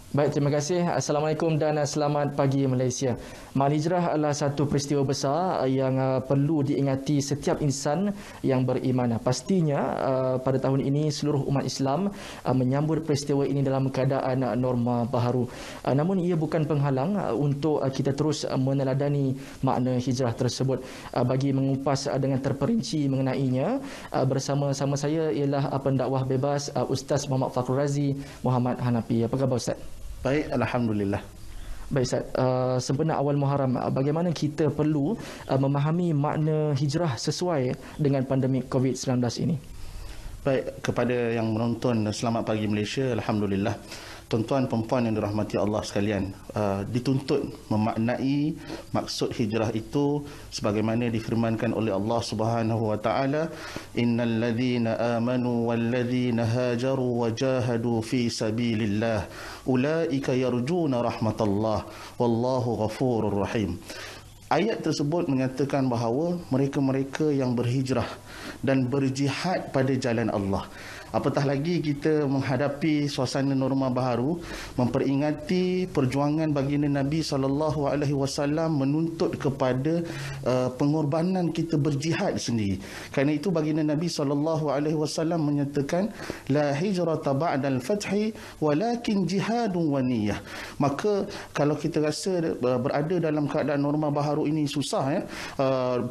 Baik, terima kasih. Assalamualaikum dan selamat pagi Malaysia. Ma'al Hijrah adalah satu peristiwa besar yang perlu diingati setiap insan yang beriman. Pastinya pada tahun ini seluruh umat Islam menyambut peristiwa ini dalam keadaan norma baharu. Namun ia bukan penghalang untuk kita terus meneladani makna hijrah tersebut. Bagi mengupas dengan terperinci mengenainya, bersama-sama saya ialah pendakwah bebas Ustaz Muhammad Fakhrul Razi Muhammad Hanafi. Apa khabar Ustaz? Baik, Alhamdulillah. Baik Ustaz, sempena awal Muharram, bagaimana kita perlu memahami makna hijrah sesuai dengan pandemik COVID-19 ini? Baik, kepada yang menonton, selamat pagi Malaysia, Alhamdulillah. Tuan-tuan perempuan yang dirahmati Allah sekalian, dituntut memaknai maksud hijrah itu sebagaimana difirmankan oleh Allah Subhanahu wa taala, innal ladzina amanu wal ladzina hajaru wa jahadu fi sabilillah ulaika yarjuna rahmatallah wallahu ghafurur rahim. Ayat tersebut menyatakan bahawa mereka-mereka yang berhijrah dan berjihad pada jalan Allah. Apatah lagi kita menghadapi suasana norma baharu, memperingati perjuangan baginda Nabi SAW menuntut kepada pengorbanan kita berjihad sendiri. Kerana itu baginda Nabi SAW menyatakan la hijrata ba'dal fathi walakin jihadun wa niyyah. Maka kalau kita rasa berada dalam keadaan norma baharu ini susah,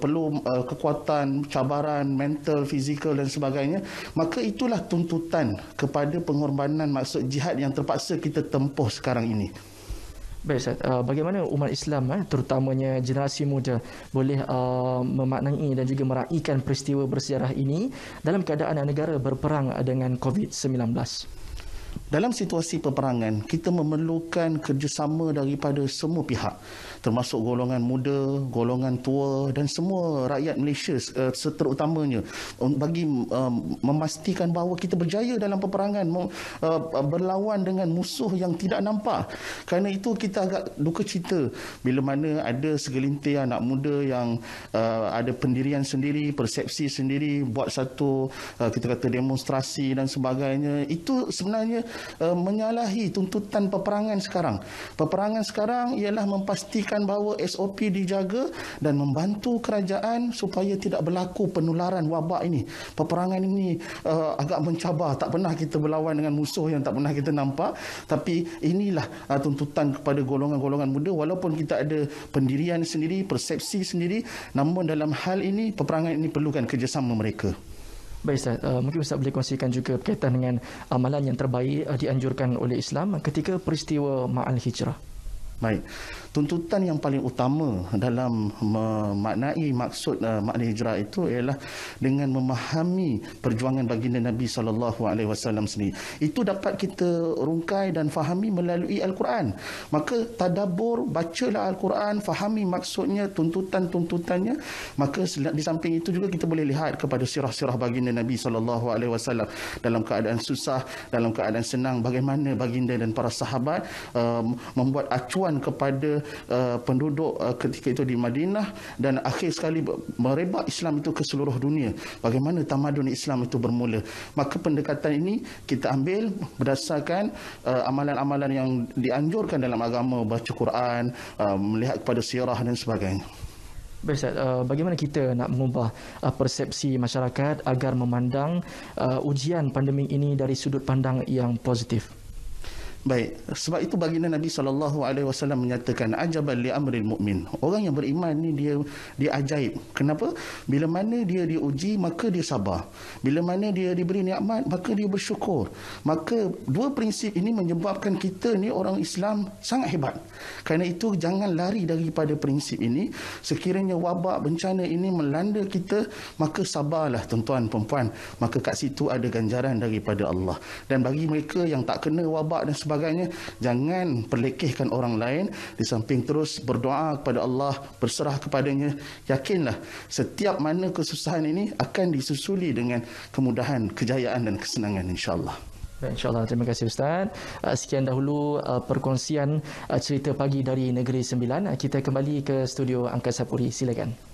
perlu kekuatan, cabaran mental, fizikal dan sebagainya, maka itulah tuntutan kepada pengorbanan maksud jihad yang terpaksa kita tempuh sekarang ini. Baik Ustaz, bagaimana umat Islam terutamanya generasi muda boleh memaknai dan juga meraihkan peristiwa bersejarah ini dalam keadaan negara berperang dengan COVID-19? Dalam situasi peperangan, kita memerlukan kerjasama daripada semua pihak, termasuk golongan muda, golongan tua dan semua rakyat Malaysia terutamanya, bagi memastikan bahawa kita berjaya dalam peperangan, berlawan dengan musuh yang tidak nampak. Kerana itu kita agak duka cita bila mana ada segelintir anak muda yang ada pendirian sendiri, persepsi sendiri, buat satu kita kata demonstrasi dan sebagainya. Itu sebenarnya menyalahi tuntutan peperangan sekarang. Peperangan sekarang ialah memastikan bahawa SOP dijaga dan membantu kerajaan supaya tidak berlaku penularan wabak ini. Peperangan ini agak mencabar. Tak pernah kita berlawan dengan musuh yang tak pernah kita nampak. Tapi inilah tuntutan kepada golongan-golongan muda. Walaupun kita ada pendirian sendiri, persepsi sendiri, namun dalam hal ini, peperangan ini perlukan kerjasama mereka. Baik Ustaz, mungkin Ustaz boleh kongsikan juga berkaitan dengan amalan yang terbaik dianjurkan oleh Islam ketika peristiwa Ma'al Hijrah. Baik, tuntutan yang paling utama dalam memaknai maksud makna hijrah itu ialah dengan memahami perjuangan baginda Nabi SAW sendiri. Itu dapat kita rungkai dan fahami melalui Al-Quran. Maka tadabbur, bacalah Al-Quran, fahami maksudnya, tuntutan-tuntutannya. Maka di samping itu juga kita boleh lihat kepada sirah-sirah baginda Nabi SAW dalam keadaan susah, dalam keadaan senang, bagaimana baginda dan para sahabat membuat acuan kepada penduduk ketika itu di Madinah, dan akhir sekali merebak Islam itu ke seluruh dunia. Bagaimana tamadun Islam itu bermula. Maka pendekatan ini kita ambil berdasarkan amalan-amalan yang dianjurkan dalam agama, baca Quran, melihat kepada sirah dan sebagainya. Baik Ustaz, bagaimana kita nak mengubah persepsi masyarakat agar memandang ujian pandemik ini dari sudut pandang yang positif? Baik, sebab itu baginda Nabi SAW menyatakan ajaban li amril mu'min. Orang yang beriman ni dia ajaib. Kenapa? Bila mana dia diuji, maka dia sabar. Bila mana dia diberi nikmat, maka dia bersyukur. Maka dua prinsip ini menyebabkan kita ni orang Islam sangat hebat. Kerana itu jangan lari daripada prinsip ini. Sekiranya wabak bencana ini melanda kita, maka sabarlah tuan-tuan perempuan. Maka kat situ ada ganjaran daripada Allah. Dan bagi mereka yang tak kena wabak dan sebagainya, jangan perlekehkan orang lain. Di samping terus berdoa kepada Allah, berserah kepadanya, yakinlah setiap mana kesusahan ini akan disusuli dengan kemudahan, kejayaan dan kesenangan, insya-Allah. InsyaAllah, terima kasih Ustaz. Sekian dahulu perkongsian cerita pagi dari Negeri Sembilan. Kita kembali ke studio Angkasa Puri. Silakan.